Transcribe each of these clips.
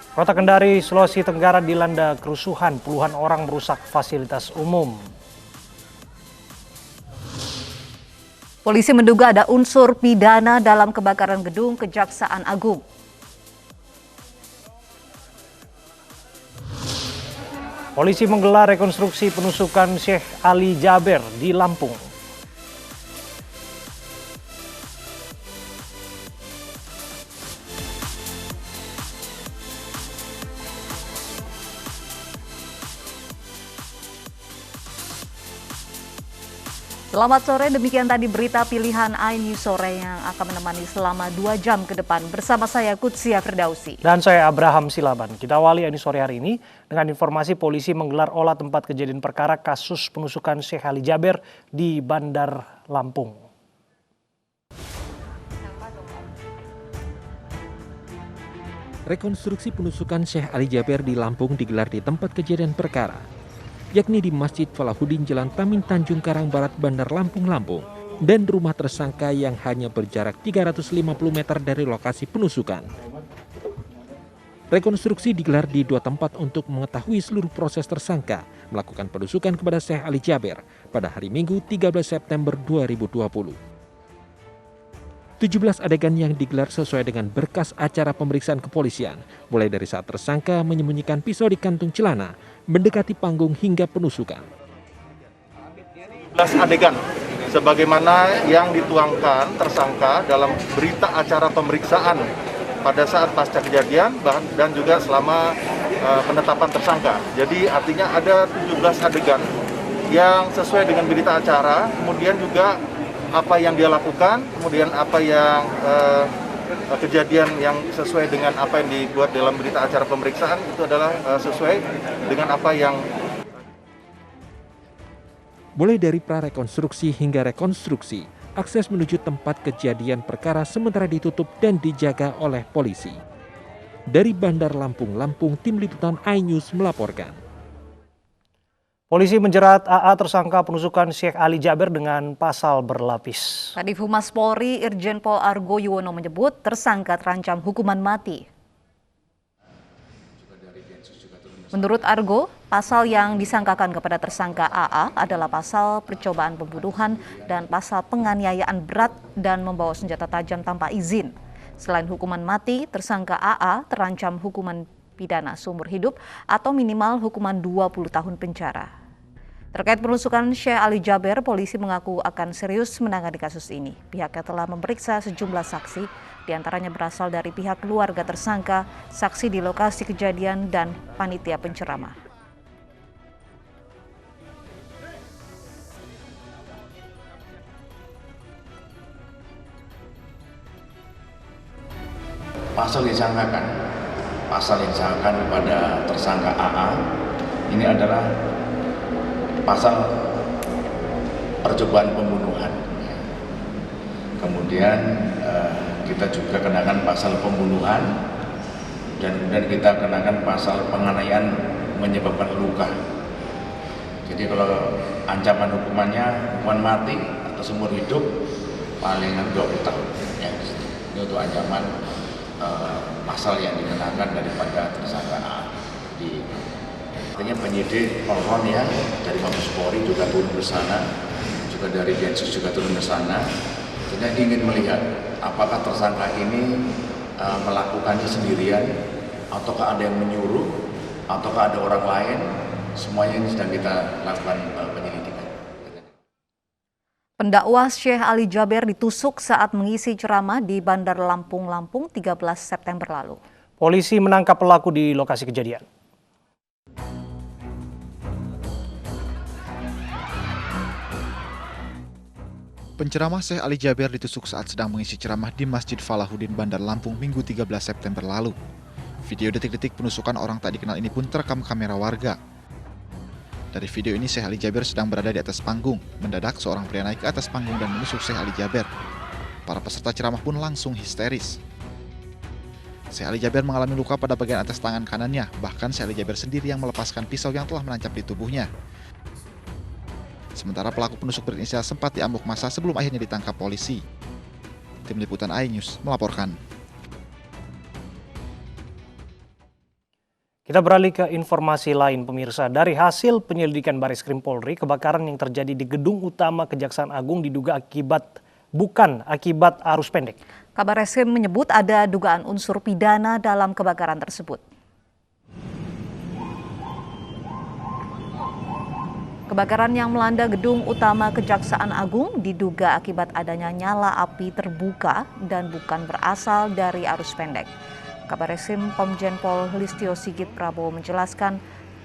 Kota Kendari, Sulawesi Tenggara dilanda kerusuhan, puluhan orang merusak fasilitas umum. Polisi menduga ada unsur pidana dalam kebakaran gedung Kejaksaan Agung. Polisi menggelar rekonstruksi penusukan Syekh Ali Jaber di Lampung. Selamat sore, demikian tadi berita pilihan iNews Sore yang akan menemani selama 2 jam ke depan bersama saya Kutsia Firdausi. Dan saya Abraham Silaban. Kita awali iNews Sore hari ini dengan informasi polisi menggelar olah tempat kejadian perkara kasus penusukan Syekh Ali Jaber di Bandar Lampung. Rekonstruksi penusukan Syekh Ali Jaber di Lampung digelar di tempat kejadian perkara, yakni di Masjid Falahuddin Jalan Tamin Tanjung Karang Barat, Bandar Lampung, Lampung, dan rumah tersangka yang hanya berjarak 350 meter dari lokasi penusukan. Rekonstruksi digelar di 2 tempat untuk mengetahui seluruh proses tersangka melakukan penusukan kepada Syekh Ali Jaber pada hari Minggu 13 September 2020. 17 adegan yang digelar sesuai dengan berkas acara pemeriksaan kepolisian, mulai dari saat tersangka menyembunyikan pisau di kantung celana, mendekati panggung hingga penusukan. 17 adegan sebagaimana yang dituangkan tersangka dalam berita acara pemeriksaan pada saat pasca kejadian dan juga selama penetapan tersangka. Jadi artinya ada 17 adegan yang sesuai dengan berita acara, kemudian juga apa yang dia lakukan, kemudian apa yang kejadian yang sesuai dengan apa yang dibuat dalam berita acara pemeriksaan itu adalah sesuai dengan apa yang mulai dari prarekonstruksi hingga rekonstruksi, akses menuju tempat kejadian perkara sementara ditutup dan dijaga oleh polisi. Dari Bandar Lampung, Lampung, Tim Liputan iNews melaporkan. Polisi menjerat AA tersangka penusukan Syekh Ali Jaber dengan pasal berlapis. Kadif Humas Polri Irjen Pol Argo Yuwono menyebut tersangka terancam hukuman mati. Menurut Argo, pasal yang disangkakan kepada tersangka AA adalah pasal percobaan pembunuhan dan pasal penganiayaan berat dan membawa senjata tajam tanpa izin. Selain hukuman mati, tersangka AA terancam hukuman pidana seumur hidup atau minimal hukuman 20 tahun penjara. Terkait penusukan Syekh Ali Jaber, polisi mengaku akan serius menangani kasus ini. Pihaknya telah memeriksa sejumlah saksi, diantaranya berasal dari pihak keluarga tersangka, saksi di lokasi kejadian, dan panitia penceramah. Pasal yang disangkakan kepada tersangka AA ini adalah pasal percobaan pembunuhan. Kemudian kita juga kenakan pasal pembunuhan dan kemudian kita kenakan pasal penganiayaan menyebabkan luka. Jadi kalau ancaman hukumannya hukuman mati atau seumur hidup palingan 20 tahun. Ya, ini untuk ancaman pasal yang dikenakan daripada tersangka A. Artinya penyidik mohon ya dari Mabes Polri juga turun ke sana, juga dari Densus juga turun ke sana. Tentunya ingin melihat apakah tersangka ini melakukannya sendirian, ataukah ada yang menyuruh, ataukah ada orang lain. Semuanya ini sedang kita lakukan penyelidikan. Pendakwa Syekh Ali Jaber ditusuk saat mengisi ceramah di Bandar Lampung, Lampung 13 September lalu. Polisi menangkap pelaku di lokasi kejadian. Penceramah Syekh Ali Jaber ditusuk saat sedang mengisi ceramah di Masjid Falahuddin Bandar Lampung Minggu 13 September lalu. Video detik-detik penusukan orang tak dikenal ini pun terekam kamera warga. Dari video ini Syekh Ali Jaber sedang berada di atas panggung. Mendadak seorang pria naik ke atas panggung dan menusuk Syekh Ali Jaber. Para peserta ceramah pun langsung histeris. Syekh Ali Jaber mengalami luka pada bagian atas tangan kanannya. Bahkan Syekh Ali Jaber sendiri yang melepaskan pisau yang telah menancap di tubuhnya. Sementara pelaku penusuk berinisial sempat diamuk massa sebelum akhirnya ditangkap polisi. Tim Liputan iNews melaporkan. Kita beralih ke informasi lain pemirsa. Dari hasil penyelidikan Bareskrim Polri, kebakaran yang terjadi di gedung utama Kejaksaan Agung diduga bukan akibat arus pendek. Kabar Reskrim menyebut ada dugaan unsur pidana dalam kebakaran tersebut. Kebakaran yang melanda gedung utama Kejaksaan Agung diduga akibat adanya nyala api terbuka dan bukan berasal dari arus pendek. Kabar Reskrim Komjen Pol Listio Sigit Prabowo menjelaskan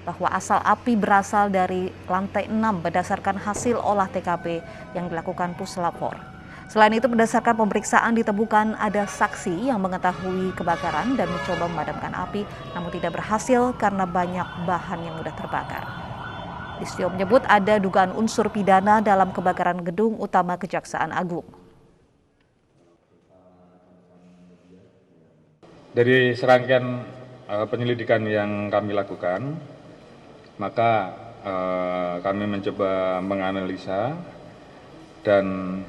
bahwa asal api berasal dari lantai 6 berdasarkan hasil olah TKP yang dilakukan Puslapor. Selain itu, berdasarkan pemeriksaan ditemukan ada saksi yang mengetahui kebakaran dan mencoba memadamkan api, namun tidak berhasil karena banyak bahan yang mudah terbakar. Listio menyebut ada dugaan unsur pidana dalam kebakaran gedung utama Kejaksaan Agung. Dari serangkaian penyelidikan yang kami lakukan, maka kami mencoba menganalisa dan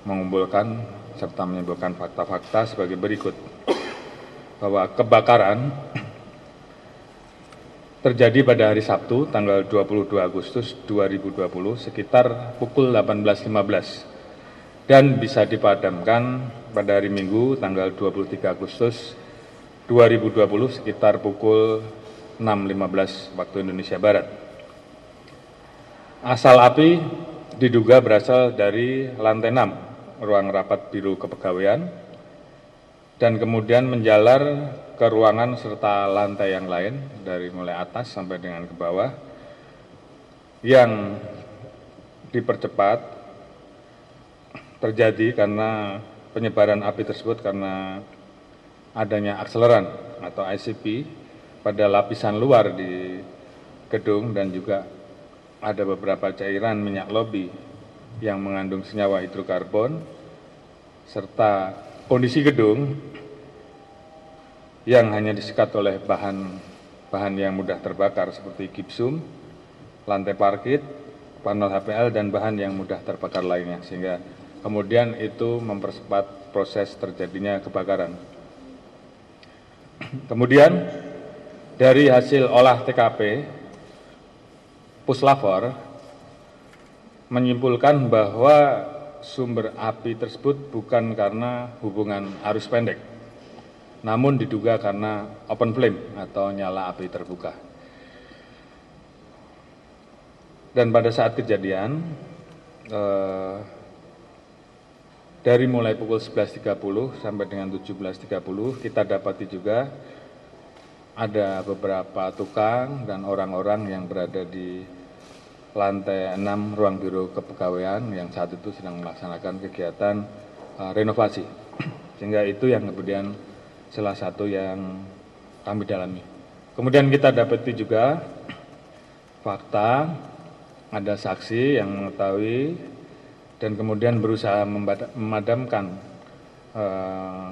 mengumpulkan serta menyimpulkan fakta-fakta sebagai berikut. Bahwa kebakaran terjadi pada hari Sabtu tanggal 22 Agustus 2020 sekitar pukul 18.15 dan bisa dipadamkan pada hari Minggu tanggal 23 Agustus 2020 sekitar pukul 6.15 waktu Indonesia Barat. Asal api diduga berasal dari lantai 6 ruang rapat Biro Kepegawaian dan kemudian menjalar ke ruangan serta lantai yang lain dari mulai atas sampai dengan ke bawah yang dipercepat terjadi karena penyebaran api tersebut karena adanya akseleran atau ICP pada lapisan luar di gedung dan juga ada beberapa cairan minyak lobi yang mengandung senyawa hidrokarbon serta kondisi gedung yang hanya disekat oleh bahan yang mudah terbakar seperti gipsum, lantai parkit, panel HPL dan bahan yang mudah terbakar lainnya sehingga kemudian itu mempercepat proses terjadinya kebakaran. Kemudian dari hasil olah TKP, Puslapor menyimpulkan bahwa sumber api tersebut bukan karena hubungan arus pendek, namun diduga karena open flame atau nyala api terbuka. Dan pada saat kejadian, dari mulai pukul 11.30 sampai dengan 17.30 kita dapati juga ada beberapa tukang dan orang-orang yang berada di lantai 6 ruang Biro Kepegawaian yang saat itu sedang melaksanakan kegiatan renovasi. Sehingga itu yang kemudian salah satu yang kami dalami. Kemudian kita dapati juga fakta ada saksi yang mengetahui dan kemudian berusaha memadamkan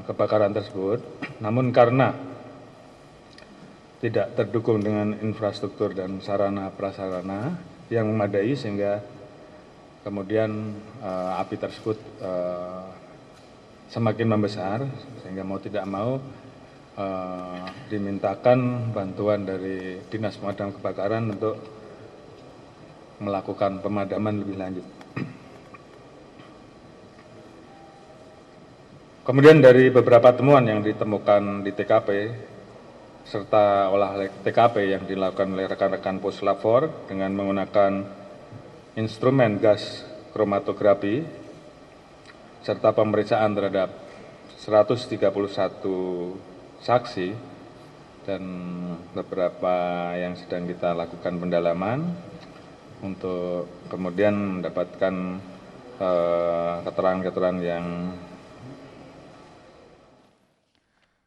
kebakaran tersebut, namun karena tidak terdukung dengan infrastruktur dan sarana prasarana yang memadai sehingga kemudian api tersebut semakin membesar sehingga mau tidak mau dimintakan bantuan dari Dinas Pemadam Kebakaran untuk melakukan pemadaman lebih lanjut. Kemudian dari beberapa temuan yang ditemukan di TKP serta olah TKP yang dilakukan oleh rekan-rekan Puslapor dengan menggunakan instrumen gas kromatografi serta pemeriksaan terhadap 131 saksi dan beberapa yang sedang kita lakukan pendalaman untuk kemudian mendapatkan keterangan-keterangan yang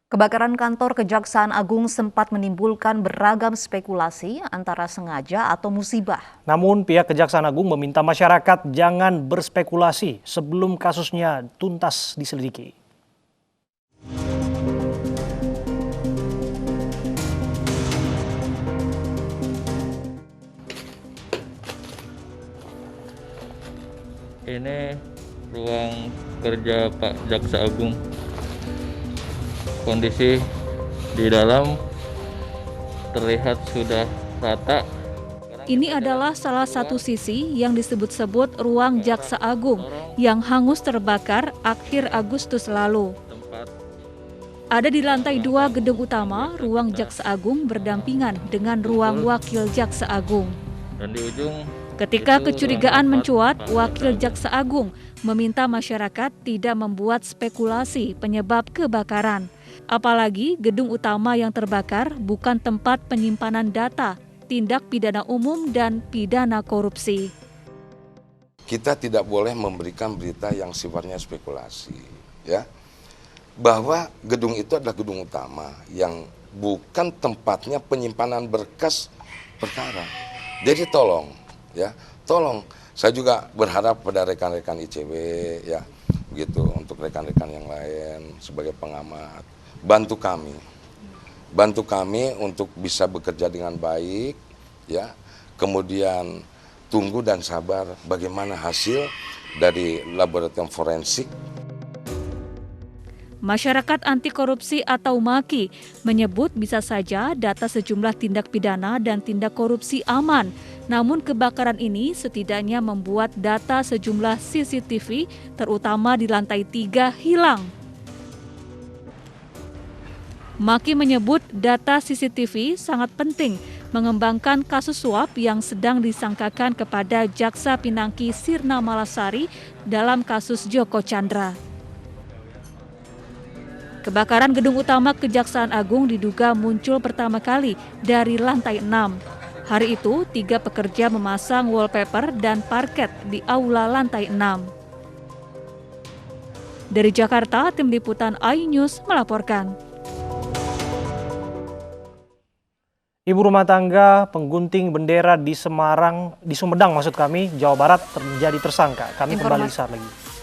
Kebakaran kantor Kejaksaan Agung sempat menimbulkan beragam spekulasi antara sengaja atau musibah. Namun pihak Kejaksaan Agung meminta masyarakat jangan berspekulasi sebelum kasusnya tuntas diselidiki. Ini ruang kerja Pak Jaksa Agung. Kondisi di dalam terlihat sudah rata. Ini adalah salah satu sisi yang disebut-sebut ruang Jaksa Agung yang hangus terbakar akhir Agustus lalu. Ada di lantai 2 gedung utama, ruang Jaksa Agung berdampingan dengan ruang Wakil Jaksa Agung. Dan di ujung Ketika kecurigaan mencuat, Wakil Jaksa Agung meminta masyarakat tidak membuat spekulasi penyebab kebakaran. Apalagi gedung utama yang terbakar bukan tempat penyimpanan data, tindak pidana umum dan pidana korupsi. Kita tidak boleh memberikan berita yang sifatnya spekulasi, ya. Bahwa gedung itu adalah gedung utama yang bukan tempatnya penyimpanan berkas perkara. Jadi tolong, ya, tolong. Saya juga berharap pada rekan-rekan ICW, ya, gitu, untuk rekan-rekan yang lain sebagai pengamat, bantu kami untuk bisa bekerja dengan baik, ya. Kemudian tunggu dan sabar bagaimana hasil dari laboratorium forensik. Masyarakat Anti Korupsi atau MAKI menyebut bisa saja data sejumlah tindak pidana dan tindak korupsi aman. Namun kebakaran ini setidaknya membuat data sejumlah CCTV terutama di lantai 3 hilang. MAKI menyebut data CCTV sangat penting mengembangkan kasus suap yang sedang disangkakan kepada Jaksa Pinangki Sirna Malasari dalam kasus Joko Chandra. Kebakaran gedung utama Kejaksaan Agung diduga muncul pertama kali dari lantai 6. Hari itu, 3 pekerja memasang wallpaper dan parket di aula lantai 6. Dari Jakarta, Tim Liputan iNews melaporkan. Ibu rumah tangga penggunting bendera di Sumedang Jawa Barat terjadi tersangka. Kami kembali saat lagi.